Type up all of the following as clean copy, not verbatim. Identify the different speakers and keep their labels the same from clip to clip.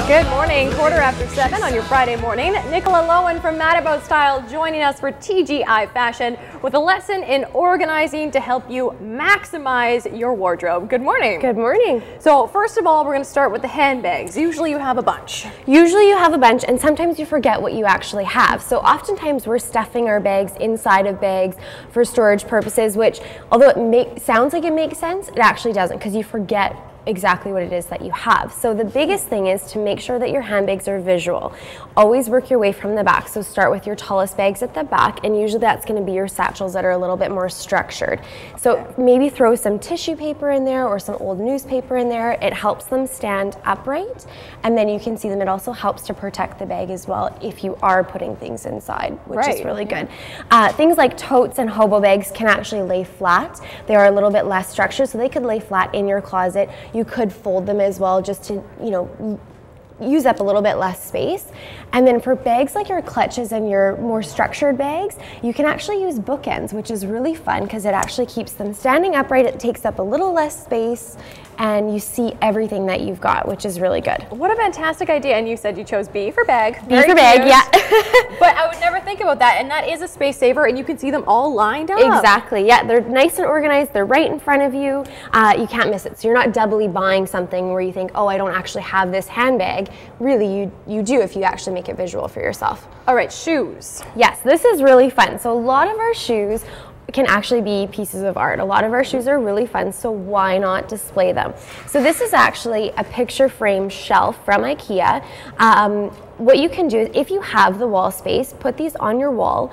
Speaker 1: Good morning, 7:15 on your Friday morning. Nicola Loewen from Mad About Style joining us for TGI Fashion with a lesson in organizing to help you maximize your wardrobe. Good morning.
Speaker 2: Good morning.
Speaker 1: So first of all, we're going to start with the handbags. Usually you have a bunch.
Speaker 2: Usually you have a bunch, and sometimes you forget what you actually have. So oftentimes we're stuffing our bags inside of bags for storage purposes, which although it sounds like it makes sense, it actually doesn't, because you forget exactly what it is that you have. So the biggest thing is to make sure that your handbags are visual. Always work your way from the back. So start with your tallest bags at the back, and usually that's going to be your satchels that are a little bit more structured. So maybe throw some tissue paper in there or some old newspaper in there. It helps them stand upright, and then you can see them. It also helps to protect the bag as well if you are putting things inside, which is really good. Things like totes and hobo bags can actually lay flat. They are a little bit less structured, so they could lay flat in your closet. You could fold them as well, just to, you know, use up a little bit less space. And then for bags like your clutches and your more structured bags, you can actually use bookends, which is really fun because it actually keeps them standing upright. It takes up a little less space, and you see everything that you've got, which is really good.
Speaker 1: What a fantastic idea. And you said you chose B for bag.
Speaker 2: B for bag, yeah.
Speaker 1: But I would never think about that, and that is a space saver, and you can see them all lined up.
Speaker 2: Exactly, yeah. They're nice and organized. They're right in front of you. You can't miss it. So you're not doubly buying something where you think, oh, I don't actually have this handbag. Really, you do if you actually make it visual for yourself.
Speaker 1: All right, shoes.
Speaker 2: Yes, this is really fun. So a lot of our shoes can actually be pieces of art. A lot of our shoes are really fun, so why not display them? So this is actually a picture frame shelf from IKEA. What you can do is, if you have the wall space, put these on your wall,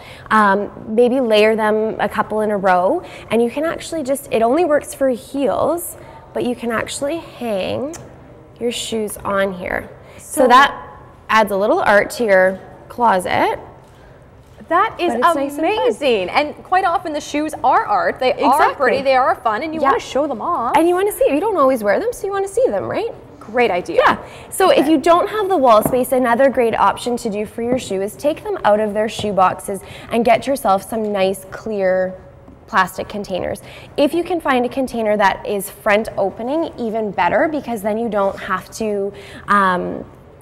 Speaker 2: maybe layer them a couple in a row, and you can actually it only works for heels, but you can actually hang your shoes on here. So that adds a little art to your closet.
Speaker 1: That is amazing. And quite often the shoes are art. They are pretty, they are fun, and you want to show them off.
Speaker 2: And you want to see it. You don't always wear them, so you want to see them, right?
Speaker 1: Great idea.
Speaker 2: Yeah. So if you don't have the wall space, another great option to do for your shoe is take them out of their shoe boxes and get yourself some nice clear plastic containers. If you can find a container that is front opening, even better, because then you don't have to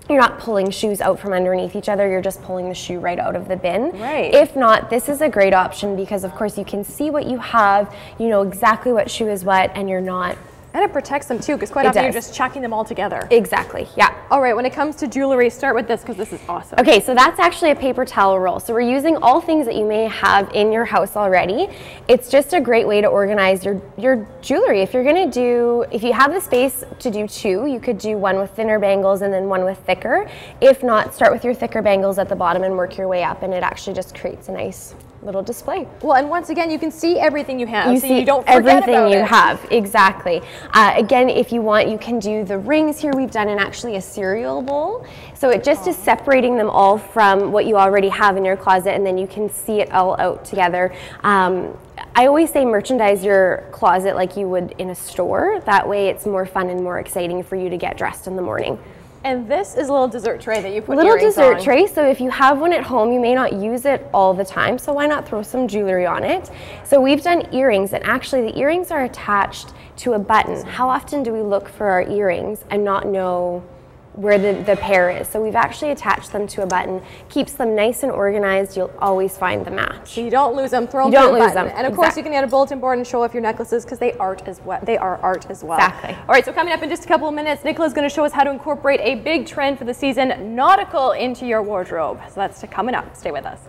Speaker 2: you're not pulling shoes out from underneath each other, you're just pulling the shoe right out of the bin.
Speaker 1: Right.
Speaker 2: If not, this is a great option because of course you can see what you have, you know exactly what shoe is what, and you're not.
Speaker 1: And it protects them too, because quite often you're just chucking them all together.
Speaker 2: Exactly, yeah.
Speaker 1: All right, when it comes to jewelry, start with this because this is awesome.
Speaker 2: Okay, so that's actually a paper towel roll. So we're using all things that you may have in your house already. It's just a great way to organize your jewelry. If you have the space to do two, you could do one with thinner bangles and then one with thicker. If not, start with your thicker bangles at the bottom and work your way up, and it actually just creates a nice little display.
Speaker 1: Well, and once again, you can see everything you have.
Speaker 2: You see
Speaker 1: don't forget
Speaker 2: everything you
Speaker 1: it.
Speaker 2: have, exactly. Again, if you want, you can do the rings here. We've done actually a cereal bowl. So it just is separating them all from what you already have in your closet, and then you can see it all out together. I always say merchandise your closet like you would in a store. That way it's more fun and more exciting for you to get dressed in the morning.
Speaker 1: And this is a little dessert tray that you put
Speaker 2: little
Speaker 1: earrings
Speaker 2: dessert
Speaker 1: on.
Speaker 2: tray, so if you have one at home, you may not use it all the time, so why not throw some jewelry on it? So we've done earrings, and actually the earrings are attached to a button. How often do we look for our earrings and not know where the pair is? So we've actually attached them to a button, keeps them nice and organized. You'll always find the match.
Speaker 1: So you don't lose them, throw them
Speaker 2: to
Speaker 1: the button.
Speaker 2: Them.
Speaker 1: And of course you can get a bulletin board and show off your necklaces because they are art as well.
Speaker 2: Exactly.
Speaker 1: All right, so coming up in just a couple of minutes, Nicola's going to show us how to incorporate a big trend for the season, nautical, into your wardrobe. So that's coming up. Stay with us.